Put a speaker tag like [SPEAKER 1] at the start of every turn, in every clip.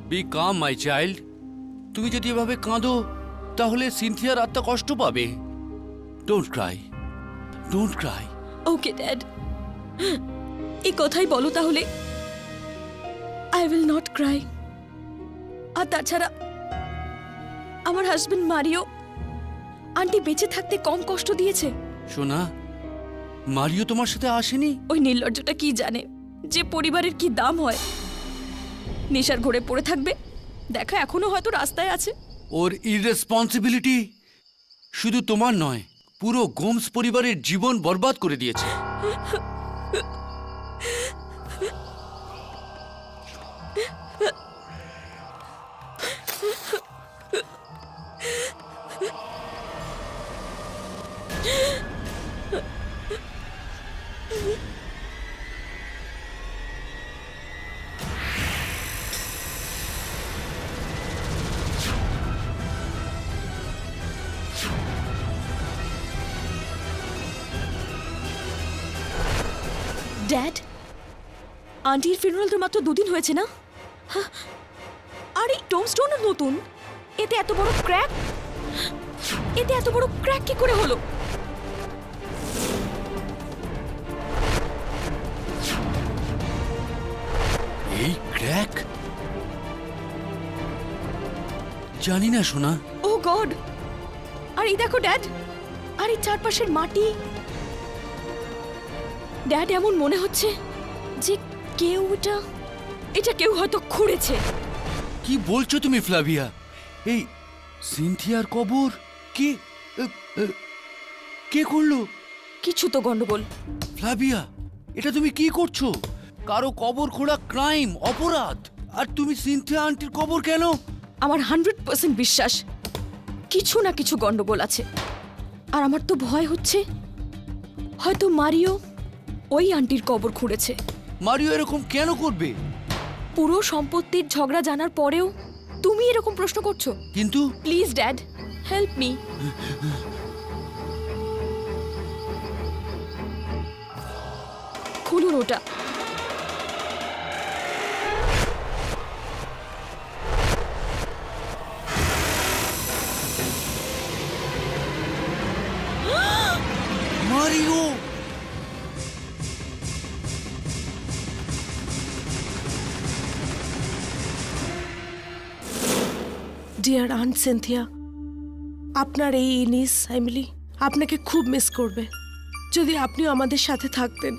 [SPEAKER 1] B come my child. তুমি যদি এভাবে কাঁদো তাহলে সিনথিয়ার আত্মা কষ্ট পাবে। Don't cry, don't cry.
[SPEAKER 2] Okay dad, এই কথাই বলো তাহলে। I will not cry. আর তাছাড়া আমার হাজবেন্ড মারিও আন্টি বেঁচে থাকতে কম কষ্ট দিয়েছে?
[SPEAKER 1] সোনা, মারিও তোমার সাথে আসেনি?
[SPEAKER 2] ওই নির্লজ্জটা কি জানে যে পরিবারের কি দাম হয়? নেশার ঘোরে পড়ে থাকবে। দেখা এখনো হয়তো রাস্তায় আছে।
[SPEAKER 1] ওর ইররেসপন্সিবিলিটি শুধু তোমার নয়, পুরো গোমস পরিবারের জীবন বরবাদ করে দিয়েছে।
[SPEAKER 2] ড্যাড, আন্টির ফিনারেল তো মাত্র 2 দিন হয়েছে না? আর এই টোমস্টোনও নতুন, এতে এত বড় ক্র্যাক কি করে হলো?
[SPEAKER 1] এই ক্র্যাক? জানি না সোনা।
[SPEAKER 2] ও গড! আর এই দেখো ড্যাড, আর এই চারপাশের মাটি। ড্যাড, এমন মনে হচ্ছে যে কেউ এটা কেউ হয়তো খুঁড়েছে।
[SPEAKER 1] কি বলছো তুমি ফ্লাভিয়া? এই সিনথিয়ার কবর কে করলো?
[SPEAKER 2] কিছু তো গন্ডগোল।
[SPEAKER 1] ফ্লাভিয়া, এটা তুমি কি করছো? কারো কবর খোঁড়া ক্রাইম, অপরাধ। আর তুমি সিনথিয়া আন্টির কবর কেন?
[SPEAKER 2] আমার 100% বিশ্বাস কিছু না কিছু গন্ডগোল আছে। আর আমার তো ভয় হচ্ছে হয়তো মারিও ওই আন্টির কবর খুঁড়েছে।
[SPEAKER 1] মারিও এরকম কেন করবে?
[SPEAKER 2] পুরো সম্পত্তির ঝগড়া জানার পরেও তুমি এরকম প্রশ্ন করছো?
[SPEAKER 1] কিন্তু
[SPEAKER 2] প্লিজ ড্যাড, হেল্প মি। খুলুন ওটা।
[SPEAKER 1] মারিও!
[SPEAKER 3] ডিয়ার আন্ট সিনথিয়া, আপনার এই ইনিস এমিলি আপনাকে খুব মিস করবে। যদি আপনিও আমাদের সাথে থাকতেন।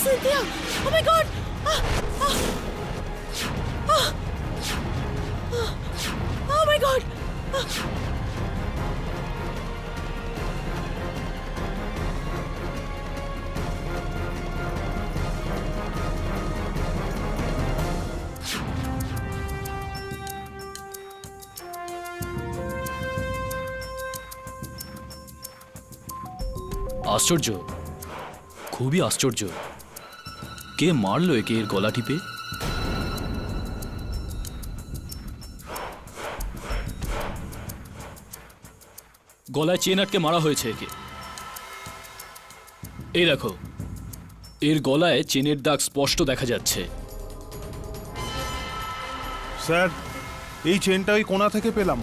[SPEAKER 3] Cynthia! Oh my God! Oh my God!
[SPEAKER 4] আশ্চর্য, খুবই আশ্চর্য। কে মারলো একে এর গলা টিপে? গলায় চেন আটকে মারা হয়েছে একে। এই দেখো, এর গলায় চেনের দাগ স্পষ্ট দেখা যাচ্ছে।
[SPEAKER 5] স্যার, এই চেনটা ওই কোণা থেকে পেলাম।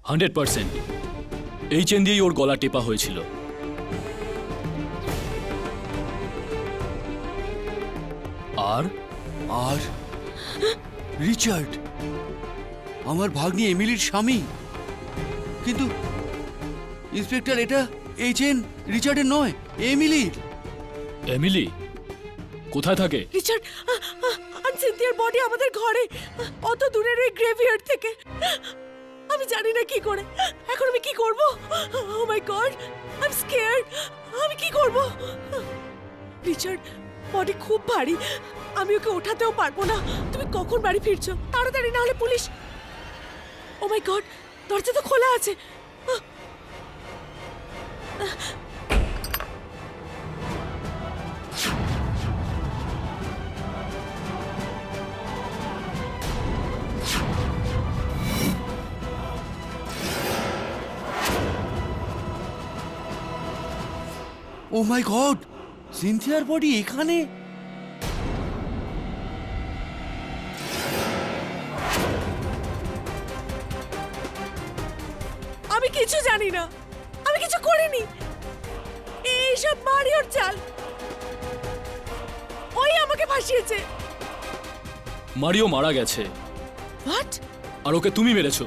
[SPEAKER 4] হান্ড্রেড পার্সেন্ট এই চেন দিয়েই ওর গলা টেপা হয়েছিল।
[SPEAKER 1] আর আর রিচার্ড, আমার ভাগ্নি এমিলির স্বামী। কিন্তু ইন্সপেক্টর, এটা এই চেন রিচার্ডের নয়, এমিলির।
[SPEAKER 4] এমিলি কোথায় থাকে?
[SPEAKER 3] রিচার্ড, আর সিনথিয়ার বডি আমাদের ঘরে, অত দূরের ওই গ্রেভইয়ার্ড থেকে। আমি জানি না কি করে, এখন আমি কি করব? ও my god, I am scared. আমি কি করব? রিচার্ড, বডি খুব ভারী, আমি ওকে ওঠাতেও পারবো না। তুমি কখন বাড়ি ফিরছো? তাড়াতাড়ি, না হলে পুলিশ। ও মাই গড, দরজা তো খোলা আছে।
[SPEAKER 1] ও মাই গড, সিনথিয়ার বডি এখানে?
[SPEAKER 3] আমি কিছু জানি না, আমি কিছু করিনি। এইসব মারিওর চাল, ওই আমাকে ফাঁসিয়েছে।
[SPEAKER 4] মারিও মারা গেছে
[SPEAKER 3] হোয়াট?
[SPEAKER 4] আর ওকে তুমি মেরেছো।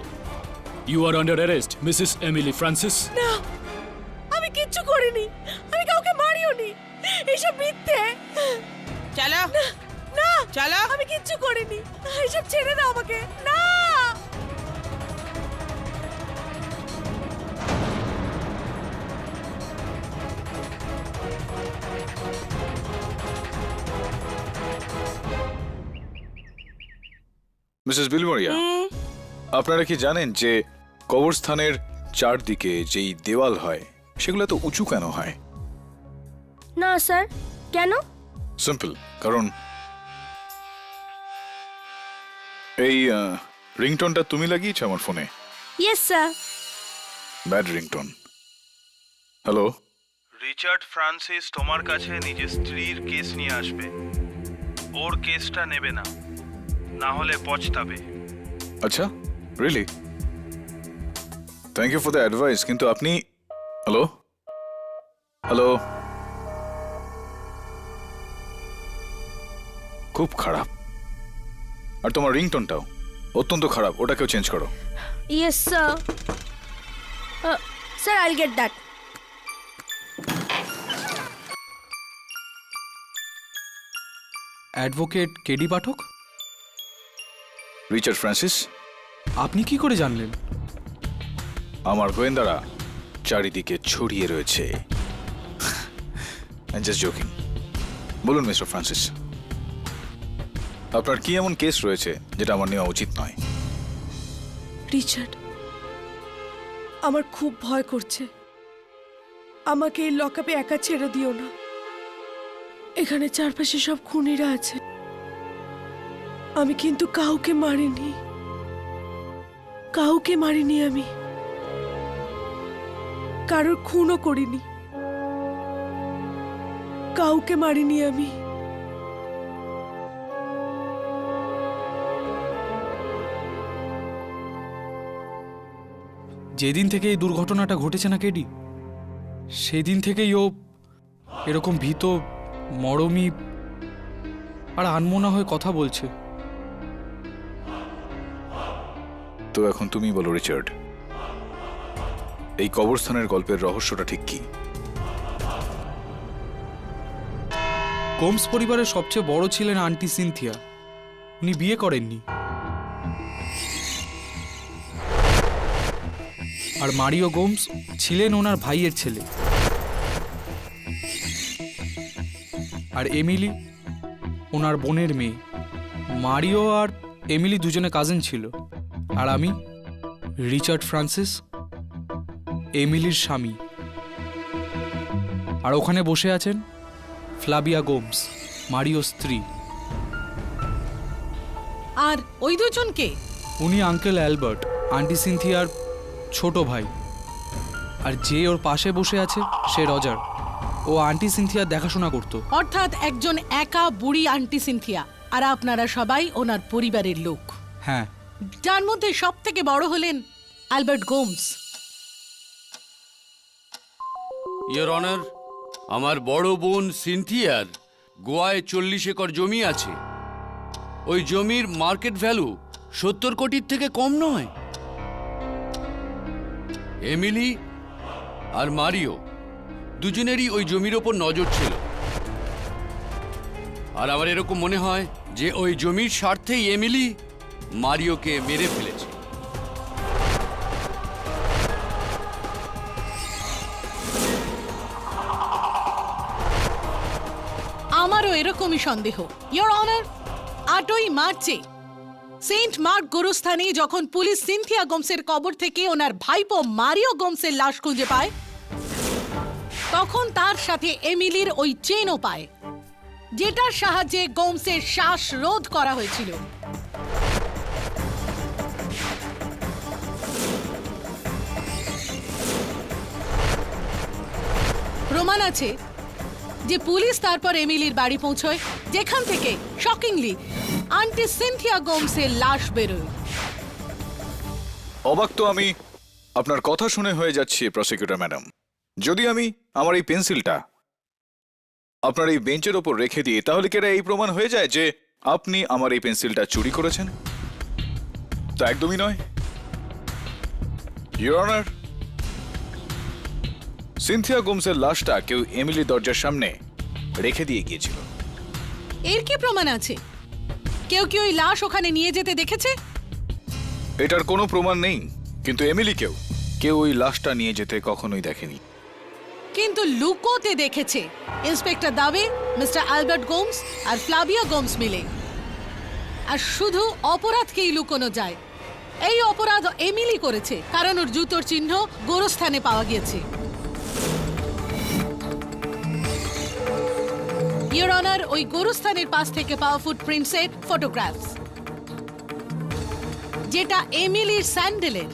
[SPEAKER 4] You are under arrest Mrs Emily Francis.
[SPEAKER 3] না, আমি কিচ্ছু করিনি, আমি কাউকে মারিওনি। এইসব মিথ্যে।
[SPEAKER 6] চলো
[SPEAKER 3] না,
[SPEAKER 6] চলো।
[SPEAKER 3] আমি কিচ্ছু করিনি। এইসব ছেড়ে দাও আমাকে। না,
[SPEAKER 7] মিসেস বিলমোরিয়া, আপনারা কি জানেন যে কবরস্থানের চারদিকে যেই দেওয়াল হয় সেগুলো তো উঁচু কেন হয়?
[SPEAKER 2] না স্যার, কেন?
[SPEAKER 7] সিম্পল, কারণ এই রিংটোনটা তুমি লাগিয়েছো আমার ফোনে।
[SPEAKER 2] Yes sir.
[SPEAKER 7] Bad ringtone. Hello,
[SPEAKER 5] Richard Francis তোমার কাছে নিজের স্ত্রীর কেস নিয়ে আসবে। ওর কেসটা নেবে না, না হলে পছতাবে।
[SPEAKER 7] আচ্ছা, really? Thank you for the advice, কিন্তু আপনি... হ্যালো হ্যালো, খুব খারাপ। আর তোমার রিংটোনটাও অত্যন্ত খারাপ, ওটাকেও চেঞ্জ করো।
[SPEAKER 2] Yes sir. Sir, I'll get that.
[SPEAKER 8] Advocate KD Pathak,
[SPEAKER 7] Richard Francis.
[SPEAKER 8] আপনি কি করে জানলেন?
[SPEAKER 7] আমার গোয়েন্দারা চারিদিকে ছড়িয়ে রয়েছে। জাস্ট জোকিং। বলুন মিস্টার ফ্রান্সিস, আপনার কি এমন কেস রয়েছে যেটা আমার নেওয়া উচিত নয়?
[SPEAKER 3] রিচার্ড, আমার খুব ভয় করছে। আমাকে এই লকআপে একা ছেড়ে দিও না। এখানে চারপাশে সব খুনিরা আছে। আমি কিন্তু কাউকে মারিনি, কাউকে মারিনি। আমি কারোর খুনও করিনি, কাউকে মারিনি আমি।
[SPEAKER 8] যেদিন থেকে এই দুর্ঘটনাটা ঘটেছে না কেডি, সেদিন থেকেই ও এরকম ভীত, মরমী আর আনমনা হয়ে কথা বলছে।
[SPEAKER 7] তো এখন তুমি বলো রিচার্ড, এই কবরস্থানের গল্পের রহস্যটা ঠিক কি?
[SPEAKER 8] গোমস পরিবারের সবচেয়ে বড় ছিলেন আন্টি সিনথিয়া। উনি বিয়ে করেননি। আর মারিও গোমস ছিলেন ওনার ভাইয়ের ছেলে। আর এমিলি ওনার বোনের মেয়ে। মারিও আর এমিলি দুজনে কাজিন ছিল। আর আমি রিচার্ড ফ্রান্সিস, এমিলির স্বামী। আর ওখানে বসে আছেন ফ্লাভিয়া গোমস, মারিও স্ত্রী।
[SPEAKER 6] আর ওই দুজনকে?
[SPEAKER 8] উনি আঙ্কেল অ্যালবার্ট, আন্টি সিনথিয়ার ছোট ভাই। আর যে ওর পাশে বসে আছে সে রজার। ও আন্টি সিনথিয়ার দেখাশোনা করত।
[SPEAKER 6] অর্থাৎ একজন একা বুড়ি আন্টি সিনথিয়া, আর আপনারা সবাই ওনার পরিবারের লোক।
[SPEAKER 8] হ্যাঁ।
[SPEAKER 6] যার মধ্যে সব থেকে বড় হলেন অ্যালবার্ট গোমস।
[SPEAKER 1] ইয়োর অনার, আমার বড় বোন সিনথিয়ার গোয়ায় 40 একর জমি আছে। ওই জমির মার্কেট ভ্যালু 70 কোটির থেকে কম নয়। এমিলি আর মারিও দুজনেরই ওই জমির ওপর নজর ছিল। আর আমার এরকম মনে হয় যে ওই জমির স্বার্থেই এমিলি মারিওকে মেরে ফেলেছে।
[SPEAKER 6] আমারও এরকমই সন্দেহ, ইয়োর অনার। 8ই মার্চে সেন্ট মার্ক গোরস্থানে যখন পুলিশ সিনথিয়া গোমসের কবর থেকে ওনার ভাইপো মারিও গোমসের লাশ খুঁজে পায়, তখন তার সাথে এমিলির ওই চেনও পায়, যেটার সাহায্যে গোমসের শ্বাসরোধ করা হয়েছিল। প্রমাণ আছে যে পুলিশ তারপর এমিলির বাড়ি পৌঁছয়, যেখান থেকে শকিংলি আন্টি সিনথিয়া গোমসের লাশ বেরোয়।
[SPEAKER 7] অবাক তো আমি আপনার কথা শুনে হয়ে যাচ্ছি প্রসিকিউটর ম্যাডাম। যদি আমি আমার এই পেন্সিলটা আপনার এই বেঞ্চের ওপর রেখে দিই, তাহলে কি এটা এই প্রমাণ হয়ে যায় যে আপনি আমার এই পেন্সিলটা চুরি করেছেন? তা একদমই নয়। ইয়োর অনার, সিনথিয়া গোমসের লাশটা কেউ এমিলির দরজার সামনে রেখে দিয়ে গিয়েছিল।
[SPEAKER 6] এর কি প্রমাণ আছে? কেউ কি ওই লাশ ওখানে নিয়ে যেতে দেখেছে?
[SPEAKER 7] এটার কোনো প্রমাণ নেই, কিন্তু এমিলিকেও কেউ ওই লাশটা নিয়ে যেতে কখনোই দেখেনি।
[SPEAKER 6] কিন্তু লুকোতে দেখেছে ইন্সপেক্টর দাবে, মিস্টার অ্যালবার্ট গোমস আর ফ্লাভিয়া গোমস মিলে। আর শুধু অপরাধকেই লুকোনো যায়। এই অপরাধ এমিলি করেছে, কারণ ওর জুতোর চিহ্ন গোরস্থানে পাওয়া গিয়েছে। ইয়োর অনার, ওই গোরস্থানের পাশ থেকে পাওয়া ফুটপ্রিন্টসের ফটোগ্রাফস, যেটা এমিলির স্যান্ডেলের।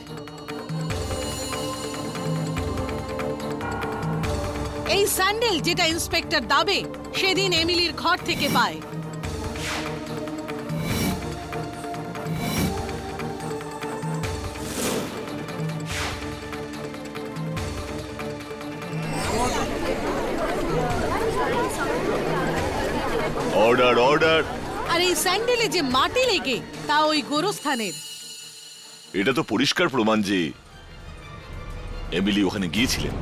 [SPEAKER 6] এই স্যান্ডেল যেটা ইন্সপেক্টর দাবে সেদিন এমিলির ঘর থেকে পায়।
[SPEAKER 9] Order order.
[SPEAKER 6] আর এই স্যান্ডেলে যে মাটি লেগে, তা ওই গোরস্থানের।
[SPEAKER 9] এটা তো পরিষ্কার প্রমাণ যে এমিলি ওখানে গিয়েছিলেন।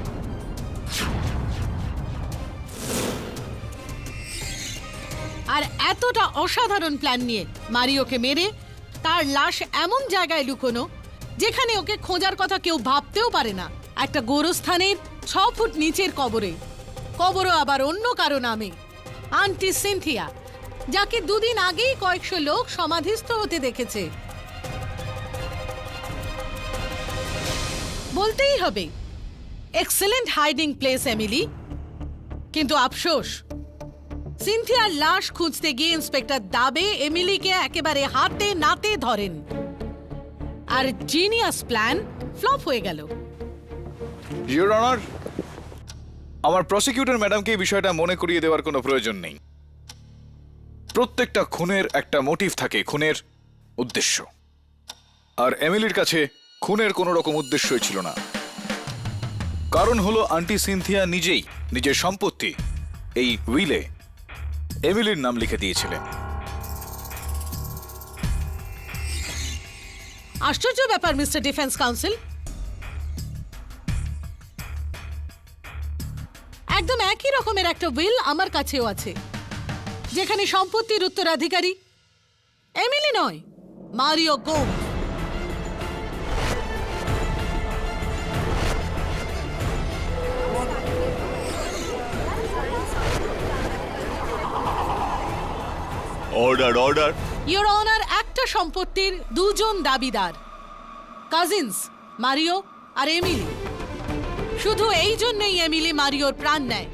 [SPEAKER 6] আর এতটা অসাধারণ প্ল্যান নিয়ে মারিওকে মেরে তার লাশ এমন জায়গায় লুকোনো, যেখানে ওকে খোঁজার কথা কেউ ভাবতেও পারে না। একটা গোরস্থানের 6 ফুট নিচের কবরে, কবরও আবার অন্য কারো নামে, আন্টি সিনথিয়া, যাকে 2 দিন আগেই কয়েকশো লোক সমাধিস্থ হতে দেখেছে। বলতেই হবে এক্সেলেন্ট হাইডিং প্লেস এমিলি। কিন্তু আফসোস, সিনথিয়ার লাশ খুঁজতে গিয়ে ইন্সপেক্টর দাবে এমিলিকে একেবারে হাতে নাতে ধরেন, আর জিনিয়াস প্ল্যান ফ্লপ হয়ে গেল।
[SPEAKER 7] ইয়োর অনার, আমার প্রসিকিউটর ম্যাডামকে এই বিষয়টা মনে করিয়ে দেওয়ার কোনো প্রয়োজন নেই। প্রত্যেকটা খুনের একটা মোটিভ থাকে, খুনের উদ্দেশ্য। আর এমিলির কাছে খুনের কোনো রকম উদ্দেশ্যই ছিল না। কারণ হলো আন্টি সিনথিয়া নিজেই নিজের সম্পত্তি এই উইলে এমিলির নাম লিখে দিয়েছিলেন।
[SPEAKER 6] আশ্চর্য ব্যাপার মিস্টার ডিফেন্স কাউন্সিল। একদম একই রকমের একটা উইল আমার কাছেও আছে, যেখানে সম্পত্তির উত্তরাধিকারী এমিলি নয়, Mario Gomes.
[SPEAKER 9] Order order.
[SPEAKER 6] Your honour, একটা সম্পত্তির 2 জন দাবিদার, কাজিনস মারিও আর এমিলি। শুধু এই জন্যই এমিলি মারিওর প্রাণ নেয়,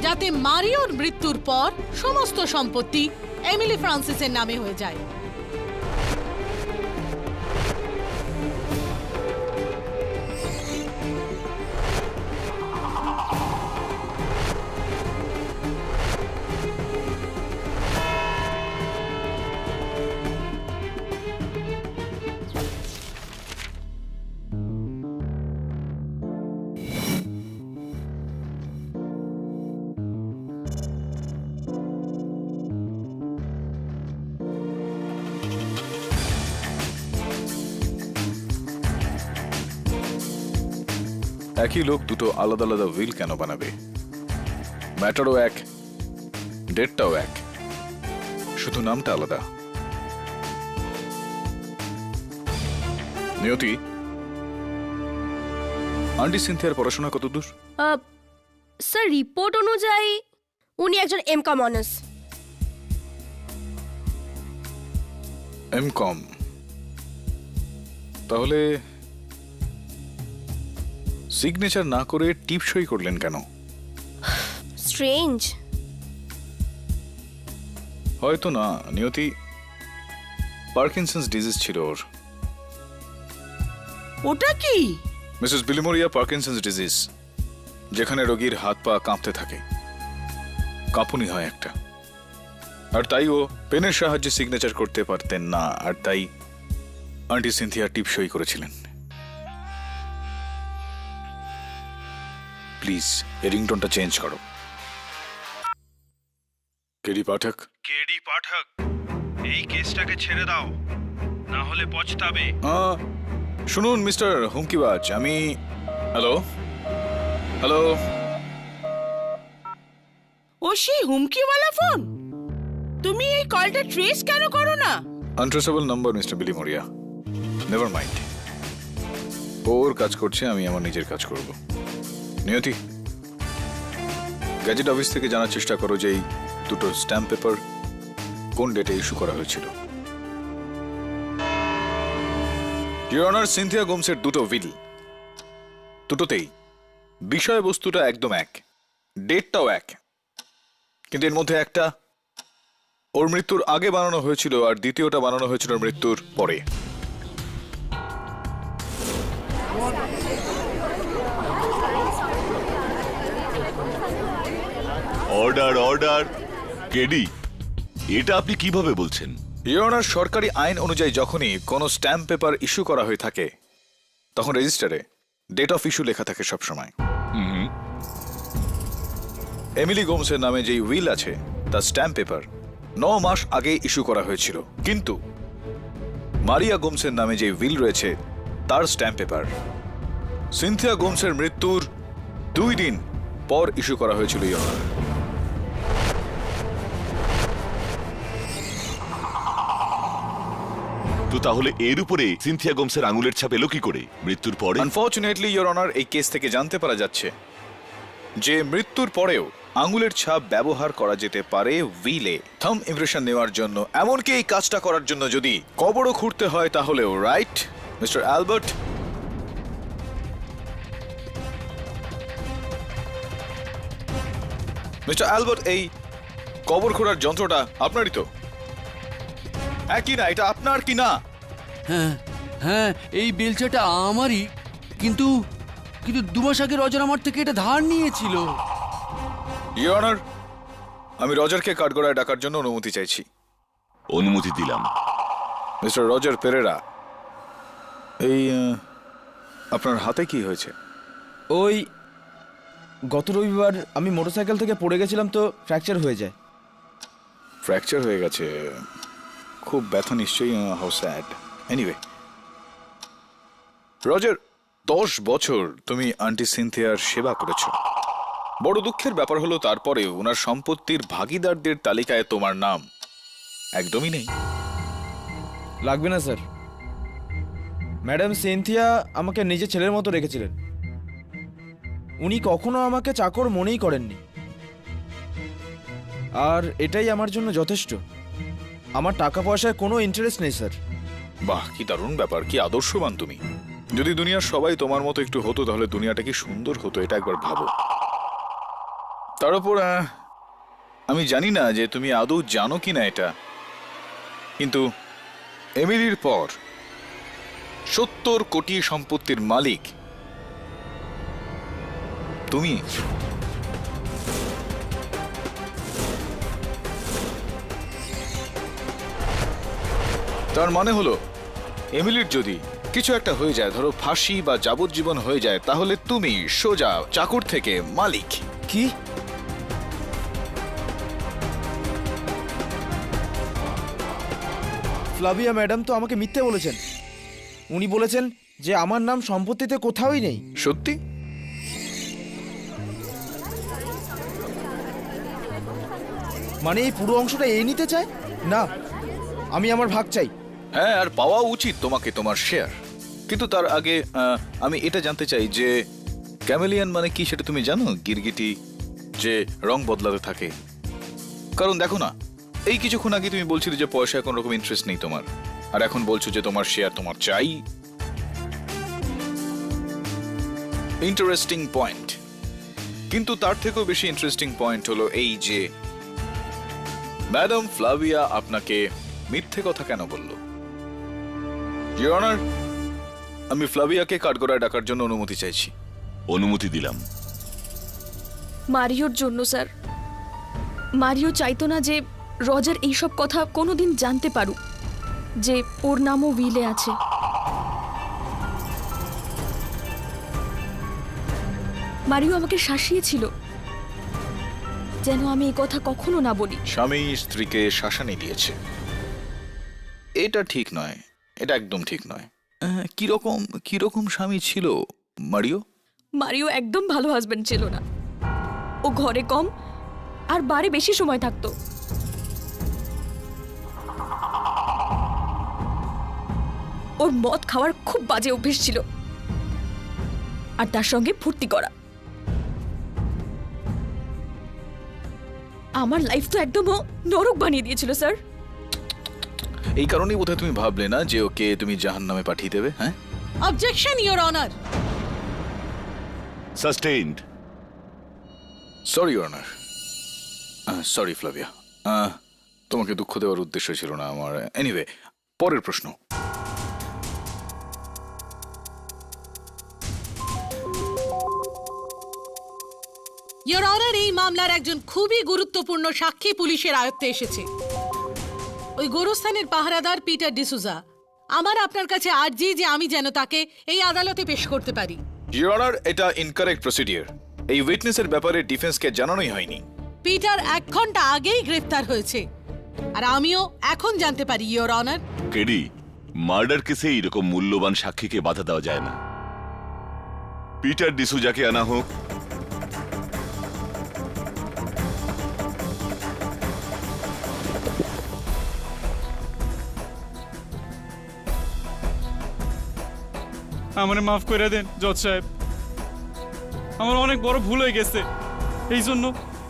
[SPEAKER 6] যাতে মারিওর মৃত্যুর পর সমস্ত সম্পত্তি এমিলি ফ্রান্সিসের নামে হয়ে যায়।
[SPEAKER 7] একই লোক দুটো আলাদা আলাদা উইল কেন বানাবে? ম্যাটারও এক, ডেটটাও এক, শুধু নামটা আলাদা। নিয়তি, আন্টি সিনথিয়ার পড়াশোনা কত দূর?
[SPEAKER 2] স্যার রিপোর্ট অনুযায়ী উনি একজন এমকম অনার্স।
[SPEAKER 7] এমকম? তাহলে সিগনেচার না করে টিপসই করলেন কেন?
[SPEAKER 2] স্ট্রেঞ্জ।
[SPEAKER 7] হয়তো না নিয়তি, পার্কিনসন্স ডিজিজ ছিল ওর।
[SPEAKER 3] ওটা কি?
[SPEAKER 7] মিসেস বিলিমোরিয়া, পার্কিনসন্স ডিজিজ, যেখানে রোগীর হাত পা কাঁপতে থাকে, কাঁপুনি হয় একটা, আর তাই ও পেনের সাহায্যে সিগনেচার করতে পারতেন না, আর তাই আন্টি সিনথিয়া টিপসই করেছিলেন। প্লিজ এই রিংটোনটা চেঞ্জ করো। কেডি পাঠক।
[SPEAKER 5] কেডি পাঠক, এই কেসটাকে ছেড়ে দাও, না হলে পছতাবে।
[SPEAKER 7] শুনুন মিস্টার হুমকিবাজ, আমি... হ্যালো হ্যালো,
[SPEAKER 3] ও সেই হুমকিওয়ালা ফোন? তুমি এই কলটা ট্রেস কেন করো না?
[SPEAKER 7] Untraceable number mister Bilimoria. Never mind, ওর কাজ করছে, আমি আমার নিজের কাজ করব। নিয়তি, গ্যাজেট অফিস থেকে জানার চেষ্টা করো যে এই দুটো স্ট্যাম্প পেপার কোন ডেটে ইস্যু করা হয়েছিল। ইওর অনার, সিনথিয়া গোমসের দুটো উইল, দুটোতেই বিষয়বস্তুটা একদম এক, ডেটটাও এক, কিন্তু এর মধ্যে একটা ওর মৃত্যুর আগে বানানো হয়েছিল আর দ্বিতীয়টা বানানো হয়েছিল ওর মৃত্যুর পরে।
[SPEAKER 9] Order order. কেডি, এটা আপনি কিভাবে বলছেন?
[SPEAKER 7] ইওর অনার, সরকারি আইন অনুযায়ী যখনই কোনো স্ট্যাম্প পেপার ইস্যু করা হয়ে থাকে তখন রেজিস্টারে ডেট অফ ইস্যু লেখা থাকে সবসময়। এমিলি গোমসের নামে যেই উইল আছে তার স্ট্যাম্প পেপার 9 মাস আগে ইস্যু করা হয়েছিল, কিন্তু মারিয়া গোমসের নামে যে উইল রয়েছে তার স্ট্যাম্প পেপার সিনথিয়া গোমসের মৃত্যুর 2 দিন পর ইস্যু করা হয়েছিল। ইওর অনার,
[SPEAKER 9] তো তাহলে এর উপরে সিনথিয়া গোমসের আঙুলের ছাপ এলো কি করে মৃত্যুর পরে?
[SPEAKER 7] আনফরচুনেটলি ইওর অনার, এই কেস থেকে জানতে পারা যাচ্ছে যে মৃত্যুর পরেও আঙুলের ছাপ ব্যবহার করা যেতে পারে উইলে থাম ইমপ্রেশন নেওয়ার জন্য, এমনকি এই কাজটা করার জন্য যদি কবরও খুঁড়তে হয় তাহলেও। Right mister Albert? Mister Albert, এই কবর খোঁড়ার যন্ত্রটা আপনারই তো? একই না, এটা আপনার কি না?
[SPEAKER 1] হ্যাঁ হ্যাঁ, এই বেলচাটা আমারই, কিন্তু 2 মাস আগে রজার আমার থেকে এটা ধার নিয়েছিল।
[SPEAKER 7] ইওর অনার, আমি রজারকে কাঠগড়ায় ডাকার জন্য অনুমতি চাইছি।
[SPEAKER 9] অনুমতি দিলাম।
[SPEAKER 7] মিস্টার রজার পেরেরা, এই আপনার হাতে কি হয়েছে?
[SPEAKER 10] ওই গত রবিবার আমি মোটরসাইকেল থেকে পড়ে গেছিলাম, তো ফ্র্যাকচার হয়ে যায়।
[SPEAKER 7] ফ্র্যাকচার হয়ে গেছে, খুব ব্যথা নিশ্চয়ই। How sad. এনিওয়ে রজার, 10 বছর তুমি আন্টি সিনথিয়ার সেবা করেছ। বড় দুঃখের ব্যাপার হলো তারপরেও ওনার সম্পত্তির ভাগিদারদের তালিকায় তোমার নাম একদমই নেই।
[SPEAKER 10] লাগবে না স্যার, ম্যাডাম সিনথিয়া আমাকে নিজের ছেলের মতো রেখেছিলেন। উনি কখনো আমাকে চাকর মনেই করেননি, আর এটাই আমার জন্য যথেষ্ট। আমার টাকা পয়সায় কোনো ইন্টারেস্ট নেই স্যার।
[SPEAKER 7] বাহ, কি দারুণ ব্যাপার, কি আদর্শবান তুমি। যদি দুনিয়ার সবাই তোমার মতো একটু হতো তাহলে দুনিয়াটা কি সুন্দর হতো, এটা একবার ভাবো। তার উপর আমি জানি না যে তুমি আদৌ জানো কিনা এটা, কিন্তু এমিলির পর 70 কোটি সম্পত্তির মালিক তুমি। তার মানে হলো এমিলির যদি কিছু একটা হয়ে যায়, ধরো ফাঁসি বা যাবজ্জীবন হয়ে যায়, তাহলে তুমি সোজা চাকর থেকে মালিক।
[SPEAKER 10] কি? ফ্লাভিয়া ম্যাডাম তো আমাকে মিথ্যে বলেছেন। উনি বলেছেন যে আমার নাম সম্পত্তিতে কোথাওই নেই।
[SPEAKER 7] সত্যি?
[SPEAKER 10] মানে এই পুরো অংশটা এই নিতে চায়? না, আমি আমার ভাগ চাই।
[SPEAKER 7] হ্যাঁ, আর পাওয়া উচিত তোমাকে তোমার শেয়ার। কিন্তু তার আগে আমি এটা জানতে চাই যে ক্যামেলিয়ান মানে কি সেটা তুমি জানো? গিরগিটি যে রং বদলাতে থাকে। কারণ দেখো না, এই কিছুক্ষণ আগে তুমি বলছিলে যে পয়সায় কোনো রকম ইন্টারেস্ট নেই তোমার, আর এখন বলছো যে তোমার শেয়ার তোমার চাই। Interesting point. কিন্তু তার থেকেও বেশি ইন্টারেস্টিং পয়েন্ট হলো এই যে ম্যাডাম ফ্লাভিয়া আপনাকে মিথ্যে কথা কেন বলল? ইওর অনার, আমি ফ্লাভিয়াকে কাঠগড়ায় ডাকার জন্য অনুমতি চাইছি।
[SPEAKER 9] অনুমতি দিলাম।
[SPEAKER 2] মারিওর জন্য স্যার। মারিও চাইতো না যে রজার এইসব কথা কোনোদিন জানতে পারুক, যে ওর নামও উইলে আছে। মারিও আমাকে শাসিয়েছিল যেন আমি এই কথা কখনো না বলি।
[SPEAKER 7] স্বামী স্ত্রীকে শাসানি দিয়েছে, এটা ঠিক নয়, এটা একদম ঠিক নয়। কিরকম স্বামী ছিল মারিও?
[SPEAKER 2] মারিও একদম ভালো হাজবেন্ড ছিল না। ও ঘরে কম আর বারে বেশি সময় থাকতো। ওর মদ খাওয়ার খুব বাজে অভ্যেস ছিল, আর তার সঙ্গে ফুর্তি করা। আমার লাইফ তো একদম ও নরক বানিয়ে দিয়েছিল স্যার।
[SPEAKER 7] এই কারণেই বোধহয় তুমি ভাবলে না যে ওকে তুমি জাহান্নামে পাঠিয়ে দেবে। হ্যাঁ,
[SPEAKER 6] objection your honour.
[SPEAKER 9] Sustained.
[SPEAKER 7] Sorry your honour, sorry Flavia, তোমাকে দুঃখ দেওয়ার উদ্দেশ্য ছিল না আমার। এনিওয়ে, পরের প্রশ্ন।
[SPEAKER 6] ইওর অনার, এই মামলার একজন খুবই গুরুত্বপূর্ণ সাক্ষী পুলিশের আয়ত্তে এসেছে। ওই গোরস্থানের পাহারাদার পিটার ডিসুজা। আমার আপনার কাছে আর্জি যে আমি যেন তাকে এই আদালতে পেশ করতে পারি।
[SPEAKER 7] ইওর অনার, এটা ইনকারেক্ট প্রসিডিওর। এই উইটনেসের ব্যাপারে ডিফেন্সকে জানানোই হয়নি।
[SPEAKER 6] পিটার 1 ঘন্টা আগেই গ্রেফতার হয়েছে, আর আমিও এখন জানতে পারি ইওর অনার।
[SPEAKER 9] কেডি, মার্ডার কেসে এরকম মূল্যবান সাক্ষীকে বাধা দেওয়া যায় না। পিটার ডিসুজাকে আনা হোক।
[SPEAKER 8] আমারে মাফ করে দেন জজ সাহেব, আমার অনেক বড় ভুল হয়ে গেছে।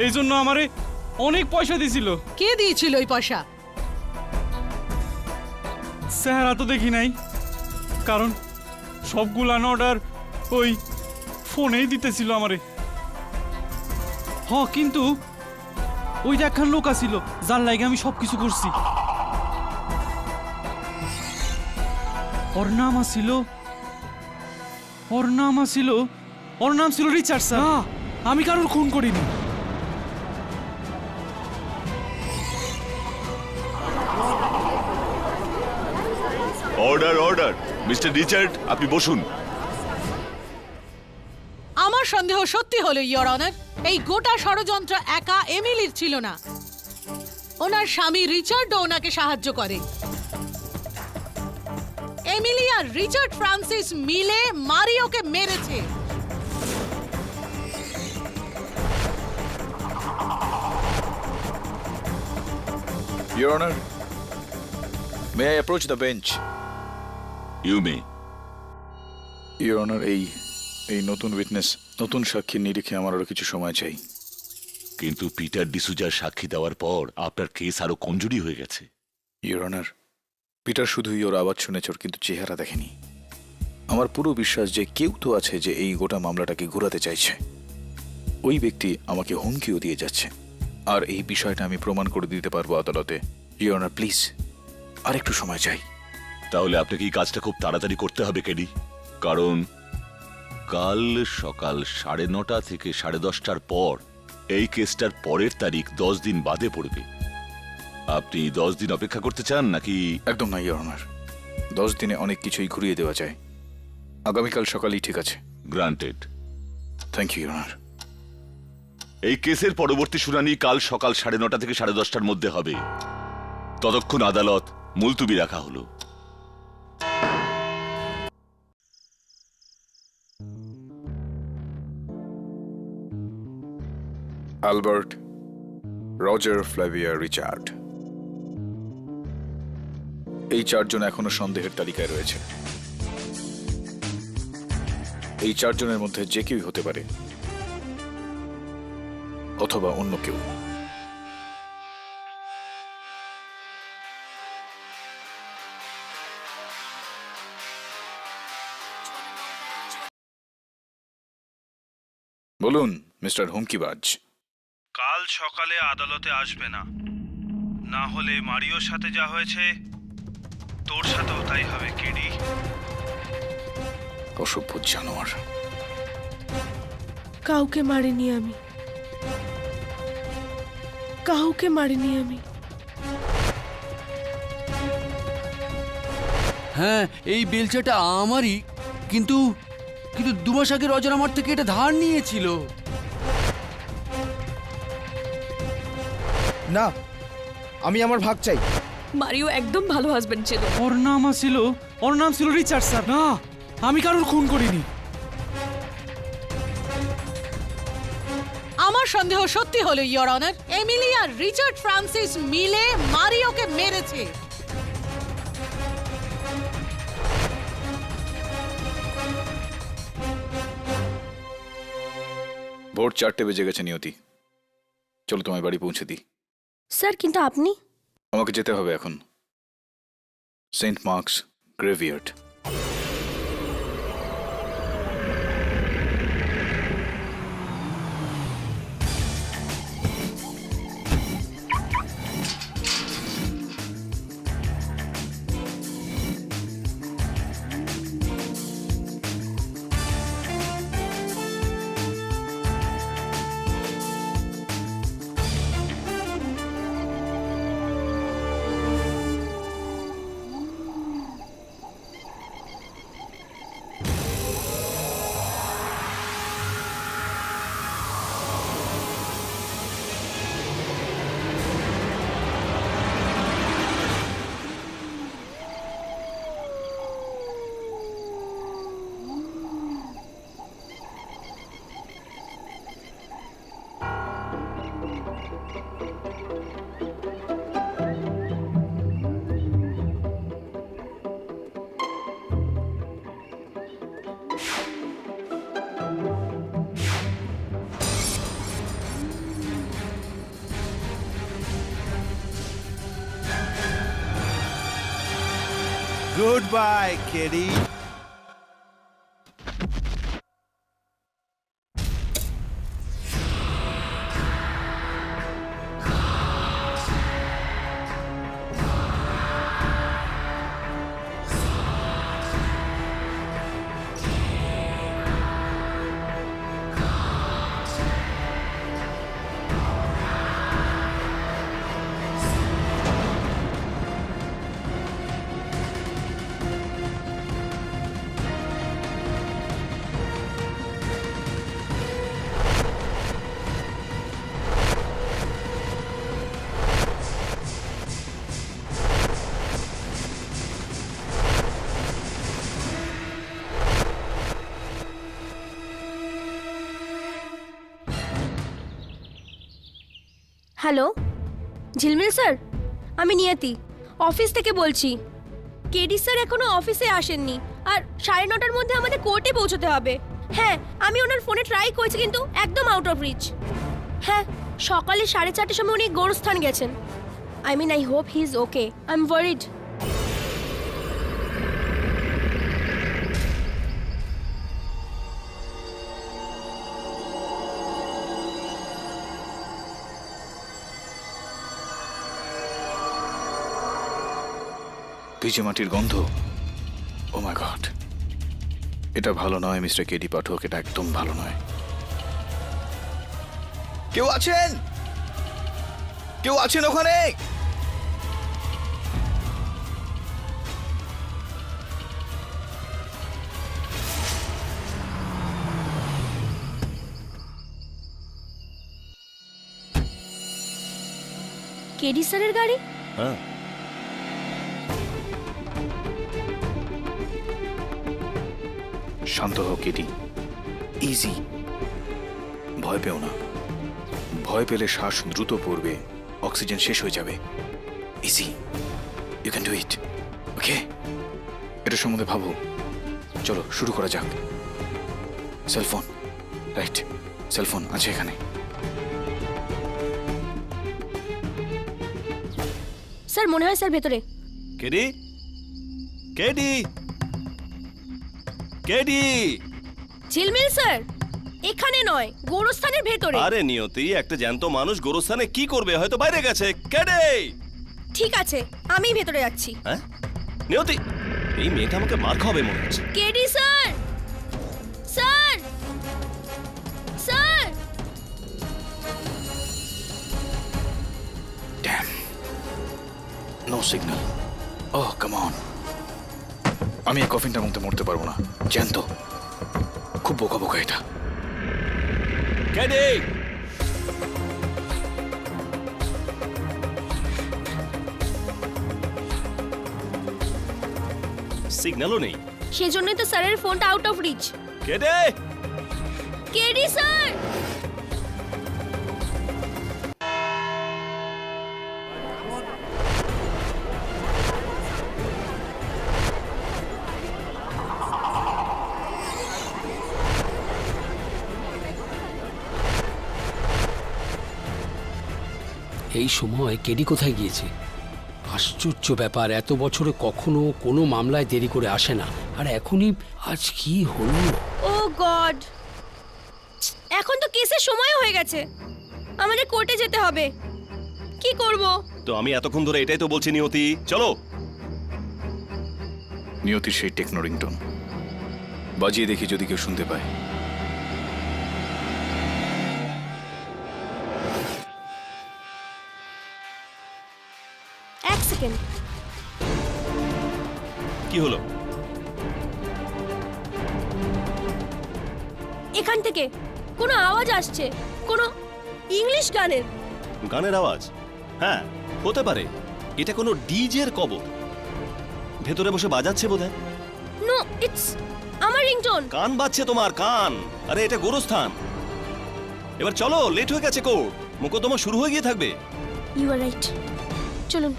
[SPEAKER 8] এই জন্য আমারে অনেক পয়সা দিছিল।
[SPEAKER 6] কে দিয়েছিল ওই পয়সা?
[SPEAKER 8] চেহারা তো দেখি নাই, কারণ সবগুলান অর্ডার ওই ফোনেই দিতেছিল আমারে। কিন্তু ওইটা একখান লোক আছিল যার লাগে আমি সবকিছু করছি। ওর নাম ছিল রিচার্ড স্যার। আমি কারোর খুন করিনি।
[SPEAKER 9] Order, order. মিস্টার রিচার্ড, আপনি বসুন।
[SPEAKER 6] আমার সন্দেহ সত্যি হলো ইওর অনার। এই গোটা ষড়যন্ত্র একা এমিলির ছিল না, ওনার স্বামী রিচার্ডও ওনাকে সাহায্য করে। এমিলি আর রিচার্ড ফ্রান্সিস মিলে মারিওকে মেরেছে।
[SPEAKER 7] Your honour, may I approach the bench?
[SPEAKER 9] You may.
[SPEAKER 7] Your honour, এই নতুন উইটনেস, নতুন সাক্ষীর নিরিখে আমার আরো কিছু সময় চাই।
[SPEAKER 9] কিন্তু পিটার ডিসুজার সাক্ষী দেওয়ার পর আপনার কেস আরো কমজোরি হয়ে গেছে।
[SPEAKER 7] ইওর অনার, পিটার শুধুই ওর আওয়াজ শুনেছে, ওর কিন্তু চেহারা দেখেনি। আমার পুরো বিশ্বাস যে কেউ তো আছে যে এই গোটা মামলাটাকে ঘোরাতে চাইছে। ওই ব্যক্তি আমাকে হুমকিও দিয়ে যাচ্ছে, আর এই বিষয়টা আমি প্রমাণ করে দিতে পারবো আদালতে। ইওর অনার, প্লিজ আর একটু সময় চাই।
[SPEAKER 9] তাহলে আপনাকে এই কাজটা খুব তাড়াতাড়ি করতে হবে কেডি, কারণ কাল সকাল 9:30 থেকে 10:30 পর এই কেসটার পরের তারিখ 10 দিন বাদে পড়বে। আপনি 10 দিন অপেক্ষা করতে চান নাকি?
[SPEAKER 7] একদম না ইওর অনার, 10 দিনে অনেক কিছুই ঘুরিয়ে দেওয়া যায়। আগামীকাল সকালেই ঠিক আছে।
[SPEAKER 9] Granted.
[SPEAKER 7] Thank you your honour.
[SPEAKER 9] এই কেসের পরবর্তী শুনানি কাল সকাল 9:30 থেকে 10:30 মধ্যে হবে। ততক্ষণ আদালত মুলতুবি রাখা হলো।
[SPEAKER 7] আলবার্ট, রজার, ফ্ল্যাভিয়া, রিচার্ড, এই চারজন এখনো সন্দেহের তালিকায় রয়েছে। এই চারজনের মধ্যে যে কেউই হতে পারে, অথবা অন্য কেউ। বলুন মিস্টার হুমকিবাজ।
[SPEAKER 5] কাল সকালে আদালতে আসবে না, না হলে মারিওর সাথে যা হয়েছে তোর সাথেও তাই হবে কেডি।
[SPEAKER 7] অসভ্য জানোয়ার।
[SPEAKER 3] কাউকে মারিনি আমি, কাউকে মারিনি আমি।
[SPEAKER 1] হ্যাঁ, এই বেলচাটা আমারই, কিন্তু কিন্তু 2 মাস আগে রজার আমার থেকে এটা ধার নিয়েছিল।
[SPEAKER 10] না, আমি আমার ভাগ চাই।
[SPEAKER 2] মারিও একদম ভালো হাজবেন্ড ছিল।
[SPEAKER 8] ওর নাম ছিল রিচার্ড স্যার। না, আমি কারোর খুন করিনি।
[SPEAKER 6] আমার সন্দেহ সত্যি হলো ইয়োর অনার, এমিলি আর রিচার্ড ফ্রান্সিস মিলে মারিওকে মেরেছে।
[SPEAKER 7] ভোর 4টে বেজে গেছে নিয়তি। চলো তোমায় বাড়ি পৌঁছে দিই।
[SPEAKER 2] স্যার, কিন্তু আপনি?
[SPEAKER 7] আমাকে যেতে হবে এখন Saint Mark's graveyard.
[SPEAKER 11] Goodbye, kitty.
[SPEAKER 2] Hello, Jhilmil sir, আমি নিয়তি অফিস থেকে বলছি। কেডি স্যার এখনো অফিসে আসেননি, আর 9:30টার মধ্যে আমাদের কোর্টে পৌঁছতে হবে। হ্যাঁ, আমি ওনার ফোনে ট্রাই করেছি, কিন্তু একদম আউট অফ রিচ। হ্যাঁ, সকালে 4:30টার সময় উনি গোরস্থান গেছেন। I hope he is okay. I am worried.
[SPEAKER 7] ভিজে মাটির গন্ধ। ও মাই গড, এটা ভালো নয় মিস্টার কেডি পাঠক, এটা একদম ভালো নয়। কেউ আছেন? কেউ আছেন ওখানে?
[SPEAKER 2] কেডি স্যারের গাড়ি?
[SPEAKER 11] হ্যাঁ,
[SPEAKER 7] শান্ত হও কেডি, ইজি, ভয় পেও না, ভয় পেলে শ্বাস দ্রুত পড়বে, অক্সিজেন শেষ হয়ে যাবে। Easy, you can do it, okay? এটা সম্বন্ধে ভাবো। চলো শুরু করা যাক। সেলফোন, রাইট, সেলফোন আছে এখানে।
[SPEAKER 2] স্যার মনে হয় স্যার ভেতরে।
[SPEAKER 11] KD, KD, KD.
[SPEAKER 2] Jhilmil sir এখানে নয়, গোরস্থানের ভেতরে।
[SPEAKER 11] আরে নিয়তি, একটা জ্যান্ত মানুষ গোরস্থানে কি করবে? হয়তো বাইরে গেছে। কেডি।
[SPEAKER 2] ঠিক আছে, আমি ভেতরে যাচ্ছি।
[SPEAKER 11] হ্যাঁ নিয়তি, এই মেয়েটা আমাকে মার খাবে মনে হচ্ছে।
[SPEAKER 2] KD sir, sir, sir.
[SPEAKER 7] Damn, no signal. Oh come on. আমি এই কফিনটার মধ্যে মরতে পারবো না, জ্যান্ত। খুব বোকা বোকা এটা।
[SPEAKER 11] কেডি। সিগন্যালও নেই।
[SPEAKER 2] সেজন্যই তো স্যারের ফোনটা out of reach.
[SPEAKER 11] KD.
[SPEAKER 2] KD sir.
[SPEAKER 12] এই সময় কেডি কোথায় গিয়েছে? আশ্চর্য ব্যাপার, এত বছরে কখনো কোনো মামলায় দেরি করে আসে না, আর এখনই আজ কি হলো?
[SPEAKER 2] ও গড, এখন তো কেসের সময় হয়ে গেছে, আমাদের কোর্টে যেতে হবে। কি করব?
[SPEAKER 11] তো আমি এতক্ষণ ধরে এটাই তো বলছি নিয়তি, চলো।
[SPEAKER 7] নিয়তির সেই টেকনো রিংটোন বাজিয়ে দেখি যদি কেউ শুনতে পায়।
[SPEAKER 2] এক সেকেন্ড।
[SPEAKER 11] কি হলো?
[SPEAKER 2] এখান থেকে কোনো আওয়াজ আসছে, কোনো ইংলিশ গানের।
[SPEAKER 11] গানের আওয়াজ? হ্যাঁ হতে পারে, এটা কোনো ডিজের কবর। ভেতরে বসে বাজাচ্ছে বোধহয়।
[SPEAKER 2] নো, ইটস আমার রিংটোন।
[SPEAKER 11] কান বাজছে তোমার, কান। আরে এটা গোরস্থান। এবার চলো, লেট হয়ে গেছে কোর্ট, মোকদ্দমা শুরু হয়ে গিয়ে থাকবে।
[SPEAKER 2] ইউ আর রাইট, চলুন।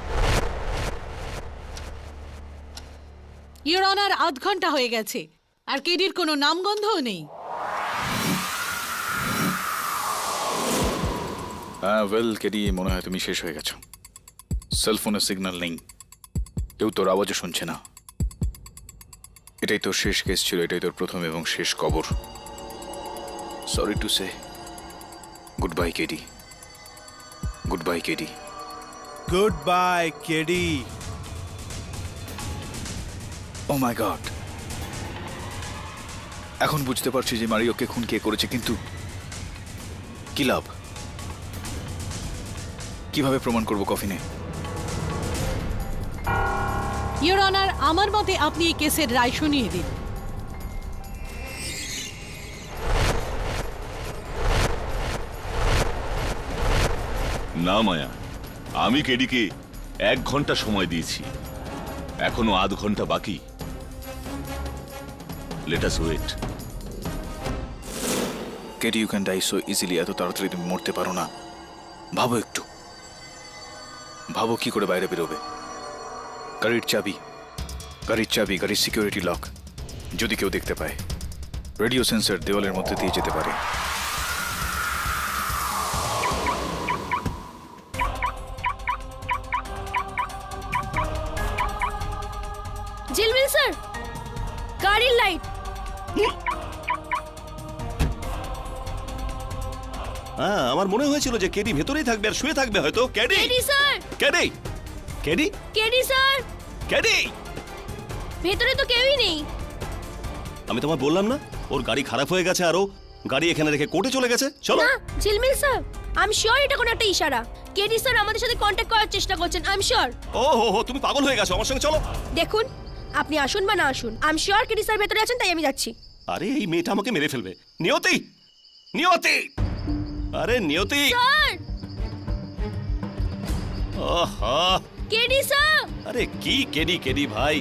[SPEAKER 6] ইওর অনার, আধ ঘন্টা হয়ে গেছে আর কেডির কোনো নামগন্ধও নেই।
[SPEAKER 7] হ্যাঁ ওয়েল কেডি, মনে হয় তুমি শেষ হয়ে গেছো। সেলফোনের সিগন্যাল নেই, কেউ তোর আওয়াজও শুনছে না। এটাই তোর শেষ কেস ছিল, এটাই তোর প্রথম এবং শেষ কবর। Sorry to say, good bye KD, good bye KD.
[SPEAKER 5] Good bye KD.
[SPEAKER 7] Oh my god, এখন বুঝতে পারছি যে মারিওকে খুন কে করেছে, কিন্তু কি লাভ? কিভাবে প্রমাণ করব কফিনে?
[SPEAKER 6] ইওর অনার, আমার মতে আপনি এই কেসের রায় শুনিয়ে দিন।
[SPEAKER 9] না মায়া, আমি কেডিকে 1 ঘন্টা সময় দিয়েছি, এখনো আধ ঘন্টা বাকি। Let us wait.
[SPEAKER 7] KD, you can die so easily. এত তাড়াতাড়ি তুমি মরতে পারো না। ভাবো একটু, ভাবো কি করে বাইরে বেরোবে। গাড়ির চাবি, গাড়ির সিকিউরিটি লক, যদি কেউ দেখতে পায়। রেডিও সেন্সর দেওয়ালের মধ্যে দিয়ে যেতে পারে।
[SPEAKER 2] ঝিলমিল স্যার, গাড়ির লাইট।
[SPEAKER 11] হ্যাঁ, আমার মনে হয়েছিল যে কেডি ভেতরেই থাকবে আর শুয়ে থাকবে হয়তো। KD,
[SPEAKER 2] KD sir,
[SPEAKER 11] KD, KD,
[SPEAKER 2] KD sir,
[SPEAKER 11] KD.
[SPEAKER 2] ভেতরে তো কেউই নেই।
[SPEAKER 11] আমি তোমায় বললাম না, ওর গাড়ি খারাপ হয়ে গেছে আর ও গাড়ি এখানে রেখে কোর্টে চলে গেছে। চলো।
[SPEAKER 2] না ঝিলমিল স্যার, আই এম শিওর এটা কোনো একটা ইশারা। কেডি স্যার আমাদের সাথে কন্ট্যাক্ট করার চেষ্টা করছেন, আই এম শিওর।
[SPEAKER 11] ও হো হো, তুমি পাগল হয়ে গেছো, আমার সঙ্গে চলো।
[SPEAKER 2] দেখুন, আপনি আসুন বা না আসুন, I am sure KD sir ভেতরে আছেন, তাই আমি যাচ্ছি।
[SPEAKER 11] আরে এই মেয়েটা আমাকে মেরে ফেলবে। নিয়তি, নিয়তি, আরে নিয়তি
[SPEAKER 2] স্যার।
[SPEAKER 11] আহা,
[SPEAKER 2] কেডি স্যার।
[SPEAKER 11] আরে কি কেডি, কেডি ভাই।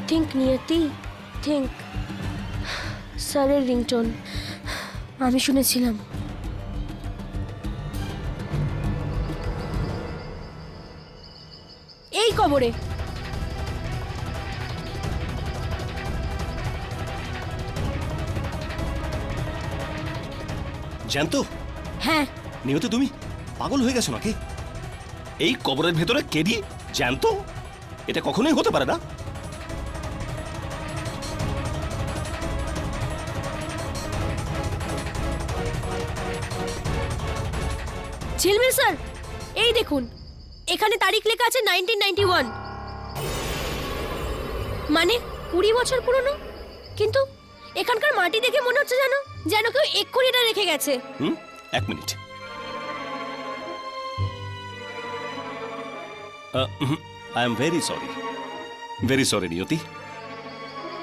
[SPEAKER 2] Think Niyati, think. স্যারের রিংটোন আমি শুনেছিলাম। কবরে।
[SPEAKER 11] জ্যান্ত?
[SPEAKER 2] হ্যাঁ।
[SPEAKER 11] নিয়তি, তুমি পাগল হয়ে গেছো নাকি? এই কবরের ভেতরে কেডি জ্যান্ত? এটা কখনোই হতে পারে না।
[SPEAKER 2] ঝিলমিল স্যার, এই দেখুন, এখানে তারিখ লেখা আছে 1991, মানে 20 বছর পুরনো। কিন্তু এখানকার মাটি দেখে মনে হচ্ছে যেন কেউ এক্ষুনি এটা রেখে গেছে।
[SPEAKER 11] এক minute. I am very sorry নিয়তি।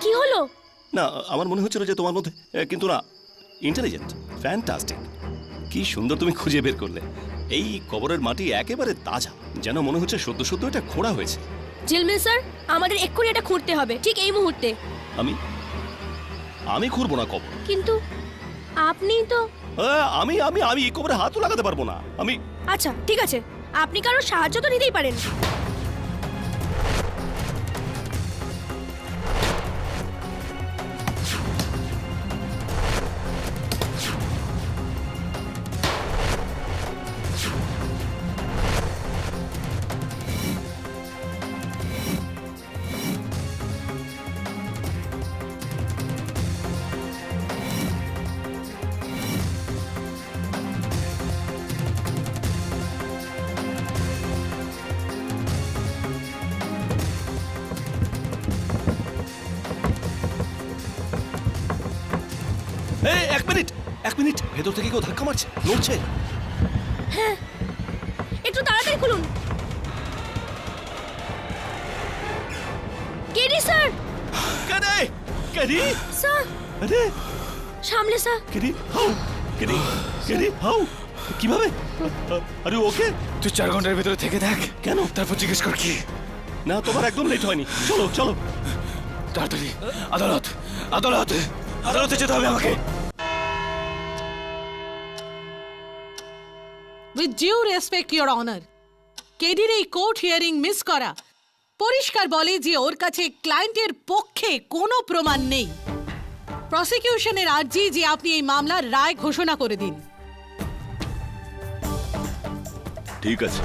[SPEAKER 2] কি হলো?
[SPEAKER 11] না, আমার মনে হচ্ছিল যে তোমার মধ্যে কিন্তু না, ইন্টেলিজেন্ট, ফ্যান্টাস্টিক। কি সুন্দর তুমি খুঁজে বের করলে। এই কবরের মাটি একেবারে তাজা, যেন মনে হচ্ছে সদ্য সদ্য এটা খোঁড়া হয়েছে।
[SPEAKER 2] ঝিলমিল স্যার, আমাদের এক্ষুনি এটা খুঁড়তে হবে, ঠিক এই মুহূর্তে।
[SPEAKER 11] আমি খুঁড়বো না কবর।
[SPEAKER 2] কিন্তু আপনি তো
[SPEAKER 11] আমি এই কবরে হাতও লাগাতে পারবো না।
[SPEAKER 2] আচ্ছা ঠিক আছে, আপনি কারোর সাহায্য তো নিতেই পারেন।
[SPEAKER 11] এক মিনিট, ভেতর থেকে কেউ ধাক্কা মারছে, নড়ছে।
[SPEAKER 2] হ্যাঁ, একটু তাড়াতাড়ি খুলুন। KD sir.
[SPEAKER 11] কেডি
[SPEAKER 2] স্যার,
[SPEAKER 11] আরে
[SPEAKER 2] সামলে স্যার।
[SPEAKER 11] কেডি হাউ কিভাবে? আরে ওকে?
[SPEAKER 7] তুই 4 ঘন্টার ভেতরে থেকে দেখ।
[SPEAKER 11] কেন?
[SPEAKER 7] তারপর জিজ্ঞেস কর কি।
[SPEAKER 11] না, তোমার একদম লেট হয়নি। চলো
[SPEAKER 7] তাড়াতাড়ি। আদালতে যেতে হবে আমাকে।
[SPEAKER 6] With due respect your honour, কেডির এই কোর্ট হিয়ারিং মিস করা পরিষ্কার বলে যে ওর কাছে ক্লায়েন্টের পক্ষে কোনো প্রমাণ নেই। প্রসিকিউশনের আর্জি যে আপনি এই মামলার রায় ঘোষণা করে দিন।
[SPEAKER 9] ঠিক আছে।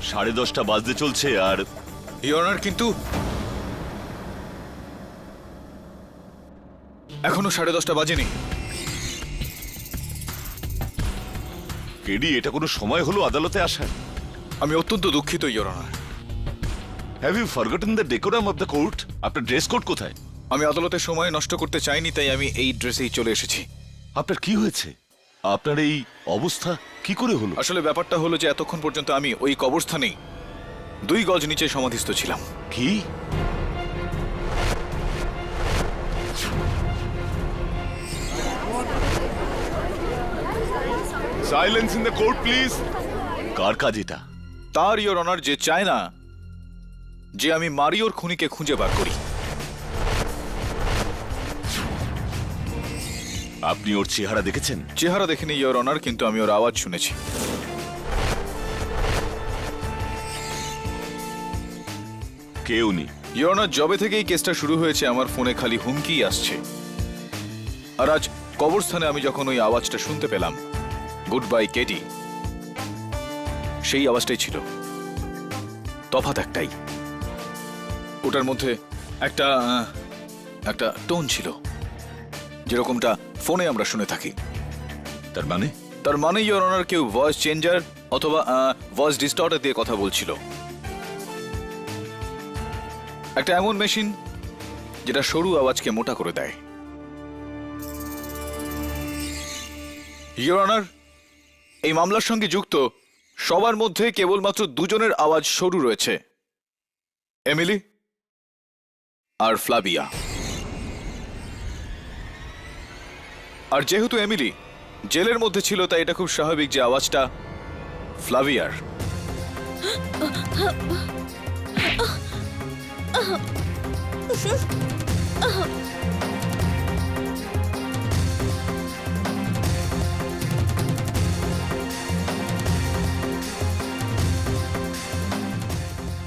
[SPEAKER 9] সাড়ে 10টা বাজতে চলছে আর
[SPEAKER 7] ইওর অনার, কিন্তু এখনো 10:30 বাজেনি।
[SPEAKER 9] কেডি, এটা কোনো সময় হলো আদালতে আসার?
[SPEAKER 7] আমি অত্যন্ত দুঃখিত your honour.
[SPEAKER 9] Have you forgotten the decorum of the court? আপনার ড্রেস কোড কোথায়?
[SPEAKER 7] আমি আদালতের সময় নষ্ট করতে চাইনি, তাই আমি এই ড্রেসেই চলে এসেছি।
[SPEAKER 9] আপনার কি হয়েছে? আপনার এই অবস্থা কি করে হলো?
[SPEAKER 7] আসলে ব্যাপারটা হলো যে এতক্ষণ পর্যন্ত আমি ওই কবরস্থানেই 2 গজ নিচে সমাধিস্থ ছিলাম।
[SPEAKER 9] কি? Silence in the court please. কার কাজ এটা?
[SPEAKER 7] তার ইওর অনার, যে চায় না যে আমি মারিওর খুনিকে খুঁজে বার করি।
[SPEAKER 9] আপনি ওর চেহারা দেখেছেন?
[SPEAKER 7] চেহারা দেখিনি ইওর অনার, কিন্তু আমি ওর আওয়াজ শুনেছি।
[SPEAKER 9] কে উনি?
[SPEAKER 7] ইওর অনার, যবে থেকে এই কেসটা শুরু হয়েছে আমার ফোনে খালি হুমকিই আসছে। আর আজ কবরস্থানে আমি যখন ওই আওয়াজটা শুনতে পেলাম, গুড বাই কেডি, সেই আওয়াজটাই ছিল। তফাৎ একটাই, ওটার মধ্যে একটা টোন ছিল, যেরকমটা ফোনে আমরা শুনে থাকি।
[SPEAKER 9] তার মানে
[SPEAKER 7] ইওর অনার, কেউ ভয়েস চেঞ্জার অথবা ভয়েস ডিস্টর্টার দিয়ে কথা বলছিল। একটা এমন মেশিন যেটা সরু আওয়াজকে মোটা করে দেয়। ইওর অনার, এই মামলার সঙ্গে যুক্ত সবার মধ্যে কেবলমাত্র 2 জনের আওয়াজ সরু রয়েছে, এমিলি আর ফ্লাভিয়া। আর যেহেতু এমিলি জেলের মধ্যে ছিল, তাই এটা খুব স্বাভাবিক যে আওয়াজটা ফ্লাভিয়ার।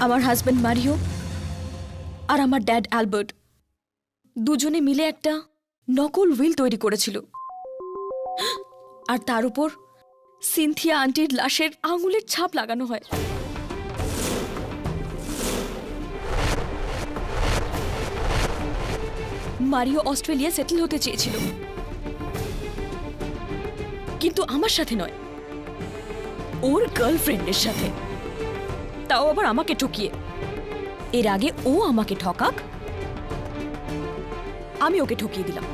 [SPEAKER 2] আমার হাজব্যান্ড মারিও আর আমার ড্যাড অ্যালবার্ট দুজনে মিলে একটা নকল উইল তৈরি করেছিল, আর তার উপর সিনথিয়া আন্টির লাশের আঙুলের ছাপ লাগানো হয়। মারিও অস্ট্রেলিয়া সেটেল হতে চেয়েছিল, কিন্তু আমার সাথে নয়, ওর গার্লফ্রেন্ডের সাথে, তাও আবার আমাকে ঠকিয়ে। এর আগে ও আমাকে ঠকাক, আমি ওকে ঠকিয়ে দিলাম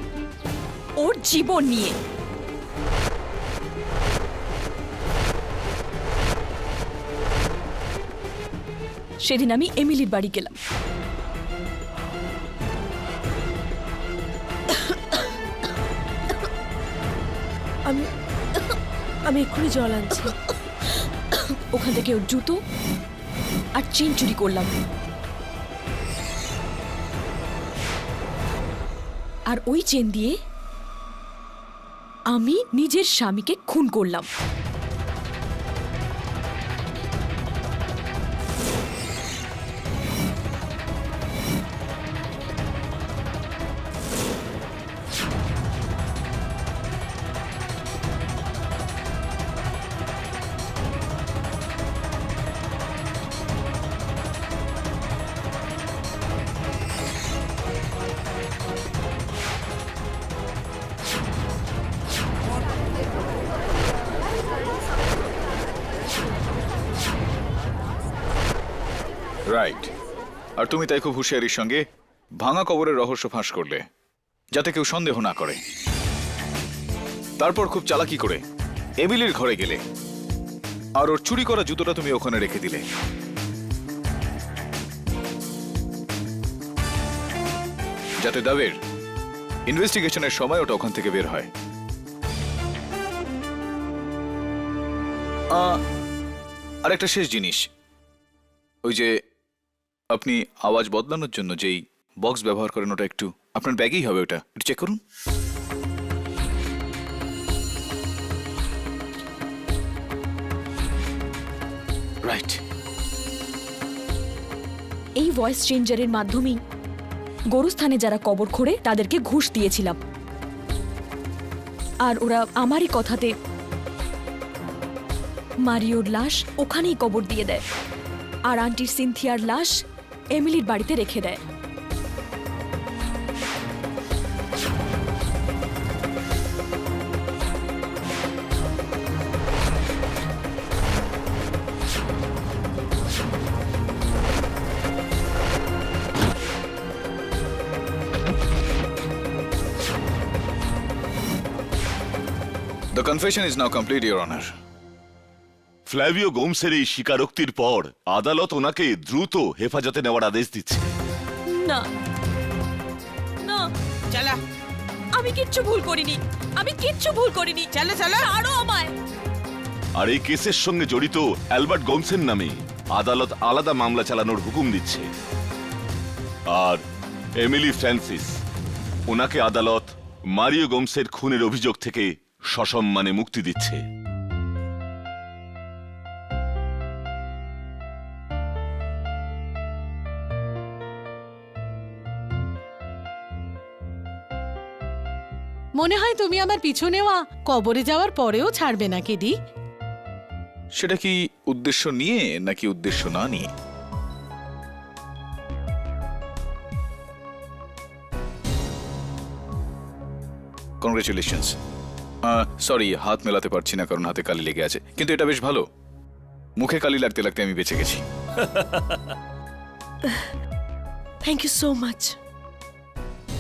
[SPEAKER 2] ওর জীবন নিয়ে। সেদিন আমি এমিলির বাড়ি গেলাম।
[SPEAKER 3] আমি এক্ষুনি জল আনছি।
[SPEAKER 2] ওখান থেকে ওর জুতো আর চেন চুরি করলাম, আর ওই চেন দিয়ে আমি নিজের স্বামীকে খুন করলাম।
[SPEAKER 7] রাইট। আর তুমি তাই খুব হুঁশিয়ারির সঙ্গে ভাঙা কবরের রহস্য ফাঁস করলে, যাতে কেউ সন্দেহ না করে। তারপর খুব চালাকি করে এমিলির ঘরে গেলে, আর ওর চুরি করা জুতোটা তুমি ওখানে রেখে দিলে, যাতে দাবের ইনভেস্টিগেশনের সময় ওটা ওখান থেকে বের হয়। আর একটা শেষ জিনিস, ওই যে আপনি আওয়াজ বদলানোর জন্য যেই বক্স ব্যবহার করেন, ওটা একটু আপনার ব্যাগেই হবে, ওটা একটু চেক করুন। রাইট।
[SPEAKER 2] এই ভয়েস চেঞ্জারের মাধ্যমেই গোরস্থানে যারা কবর খোঁড়ে তাদেরকে ঘুষ দিয়েছিলাম, আর ওরা আমারই কথাতে মারিওর লাশ ওখানেই কবর দিয়ে দেয়, আর আন্টির সিনথিয়ার লাশ এমিলির বাড়িতে রেখে দেয়।
[SPEAKER 7] The confession is now complete, Your Honor.
[SPEAKER 9] Flavio গোমসের এই স্বীকারোক্তির পর আদালত ওনাকে দ্রুত হেফাজতে নেওয়ার আদেশ দিচ্ছে।
[SPEAKER 2] না না,
[SPEAKER 3] চলা,
[SPEAKER 2] আমি কিচ্ছু ভুল করিনি, আমি কিচ্ছু ভুল করিনি।
[SPEAKER 3] চলো চলো,
[SPEAKER 2] ছাড়ো আমায়।
[SPEAKER 9] আর এই কেসের সঙ্গে জড়িত অ্যালবার্ট গোমসের নামে আদালত আলাদা মামলা চালানোর হুকুম দিচ্ছে। আর এমিলি ফ্রান্সিস, ওনাকে আদালত মারিও গোমসের খুনের অভিযোগ থেকে সসম্মানে মুক্তি দিচ্ছে।
[SPEAKER 6] মনে হয় তুমি আমার পিছু নেওয়া কবরে যাওয়ার পরেও ছাড়বে না কেডি।
[SPEAKER 7] সেটা কি উদ্দেশ্য নিয়ে নাকি উদ্দেশ্য না নিয়ে? কংগ্রেচুলেশনস। সরি, হাত মেলাতে পারছি না কারণ হাতে কালি লেগে আছে, কিন্তু এটা বেশ ভালো। মুখে কালি লাগতে লাগতে আমি বেঁচে গেছি।
[SPEAKER 3] Thank you so much.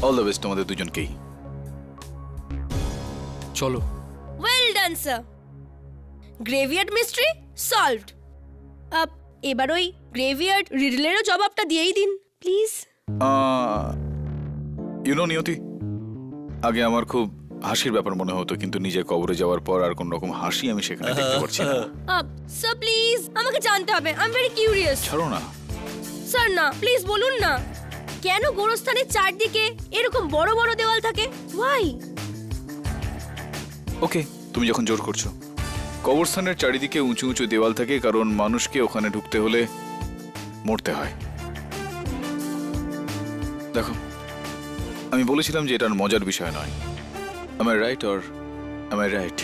[SPEAKER 7] All the best তোমাদের দুজনকেই।
[SPEAKER 8] চলো।
[SPEAKER 13] Well done sir, graveyard mystery solved. এবার ওই গ্রেভিয়ার্ড রিডলেরও জবাবটা দিয়েই দিন প্লিজ।
[SPEAKER 7] ইউনো নিয়তি, আগে আমার খুব হাসির ব্যাপার মনে হতো, কিন্তু নিজের কবরে যাওয়ার পর আর কোন রকম হাসি আমি সেখানে দেখতে পাচ্ছি না।
[SPEAKER 13] স্যার প্লিজ, আমাকে জানতে হবে, আই এম ভেরি কিউরিয়াস।
[SPEAKER 7] ছাড়ো না
[SPEAKER 13] স্যার, না প্লিজ বলুন না, কেন গোরস্থানের চারদিকে এরকম বড় বড় দেওয়াল থাকে? ওয়াই?
[SPEAKER 7] ওকে, তুমি যখন জোর করছো। কবরস্থানের চারিদিকে উঁচু উঁচু দেওয়াল থাকে কারণ মানুষকে ওখানে ঢুকতে হলে মরতে হয়। দেখো, আমি বলেছিলাম যে এটা মজার বিষয় নয়। Am I right or am I right?